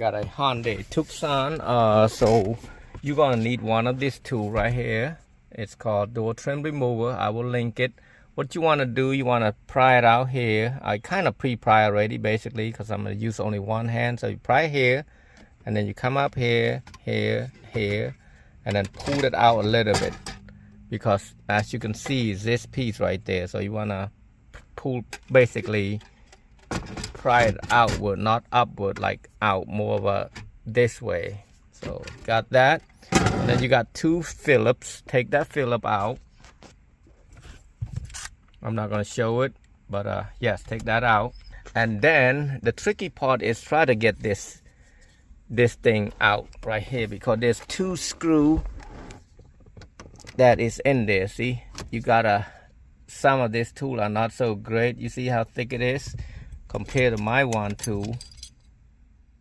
Got a Hyundai Tucson. So you're gonna need one of these two right here. It's called door trim remover. I will link it. What you want to do, you want to pry it out here. I kind of pre-pry already basically because I'm going to use only one hand. So you pry here and then you come up here, here, here, and then pull it out a little bit, because as you can see is this piece right there. So you want to pull, basically pry it outward, not upward, like out, more of a this way. So got that. And then you got two Phillips. Take that Phillip out. I'm not going to show it, but yes, take that out. And then the tricky part is try to get this thing out right here, because there's two screw that is in there. See, you gotta, some of this tool are not so great. You see how thick it is compared to my one tool.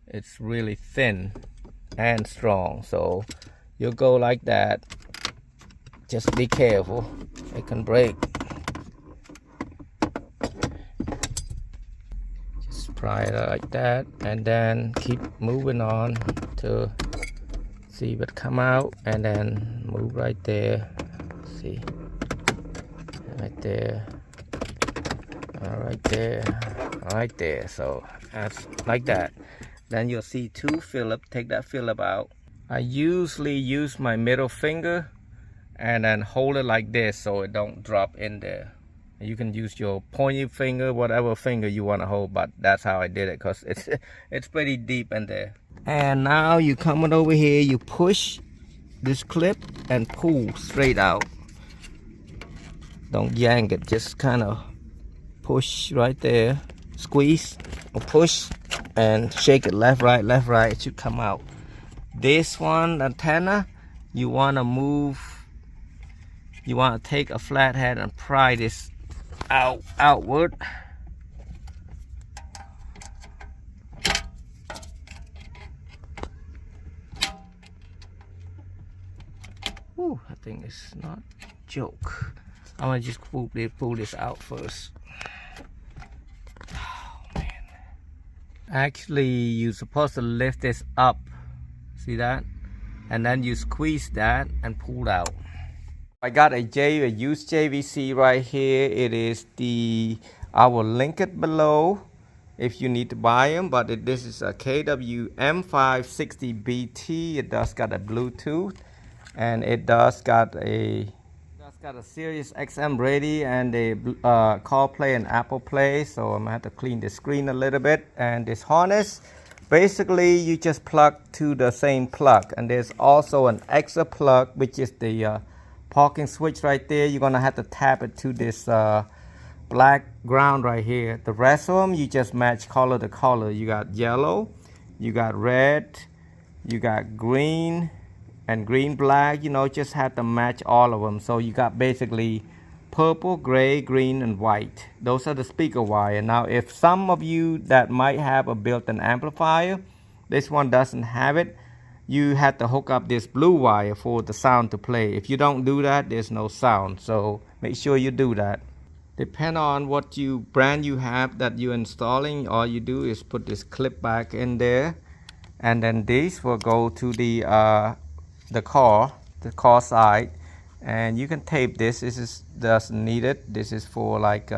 It's really thin and strong, so you'll go like that. Just be careful, it can break. Just pry it like that and then keep moving on to see if it come out, and then move right there. See, right there, right there, right there. So that's like that. Then you'll see two Phillips. Take that Phillip out. I usually use my middle finger and then hold it like this so it don't drop in there. You can use your pointy finger, whatever finger you want to hold, but that's how I did it because it's pretty deep in there. And now you coming over here, you push this clip and pull straight out. Don't yank it, just kind of push right there, squeeze or push and shake it left, right, it should come out. This one, antenna, you want to move, you want to take a flathead and pry this outward. Ooh, I think it's not a joke. I'm gonna just pull this out first. Oh man. Actually, you're supposed to lift this up. See that? And then you squeeze that and pull out. I got a used JVC right here. It is I will link it below if you need to buy them. But this is a KWM560BT. It does got a Bluetooth, and it does got a Sirius XM radio and a CarPlay and Apple Play. So I'm gonna have to clean the screen a little bit. And this harness, basically you just plug to the same plug, and there's also an extra plug which is the parking switch right there. You're gonna have to tap it to this black ground right here. The rest of them you just match color to color. You got yellow, you got red, you got green, and green black. You know, just have to match all of them. So you got basically purple, gray, green, and white. Those are the speaker wire. Now if some of you that might have a built-in amplifier, this one doesn't have it, you have to hook up this blue wire for the sound to play. If you don't do that, there's no sound. So make sure you do that. Depend on what brand you have that you're installing. All you do is put this clip back in there, and then this will go to the car side, and you can tape this. This doesn't need it. This is for like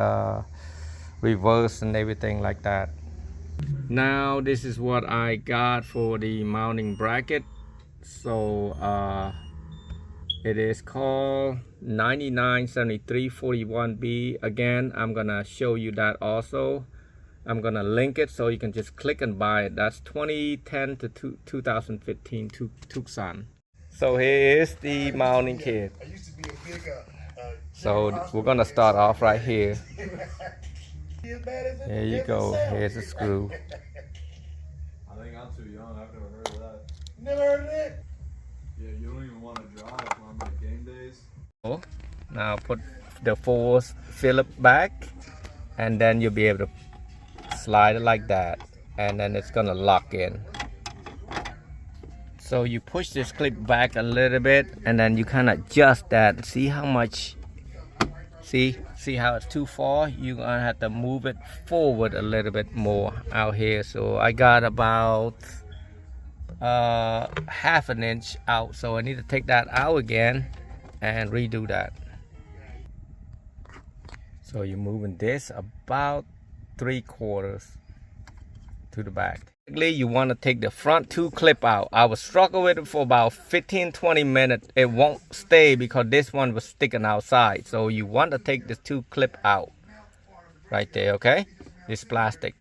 reverse and everything like that. Now this is what I got for the mounting bracket. So it is called 997341B. Again, I'm gonna show you that also. I'm gonna link it so you can just click and buy it. That's 2010 to 2015 Tucson. So here is the mounting kit. So we're gonna start off right here. There you go. Here's a screw. I think I'm too young. I've never heard of that. Never heard of it? Yeah, you don't even want to drive on like game days. Now put the force Phillip back, and then you'll be able to slide it like that, and then it's gonna lock in. So you push this clip back a little bit, and then you kind of adjust that. See how much, see how it's too far? You're gonna have to move it forward a little bit more out here. So I got about half an inch out, so I need to take that out again and redo that. So you're moving this about 3/4 to the back. You want to take the front 2 clip out. I was struggling with it for about 15-20 minutes. It won't stay because this one was sticking outside. So you want to take this 2 clip out right there, okay? This plastic.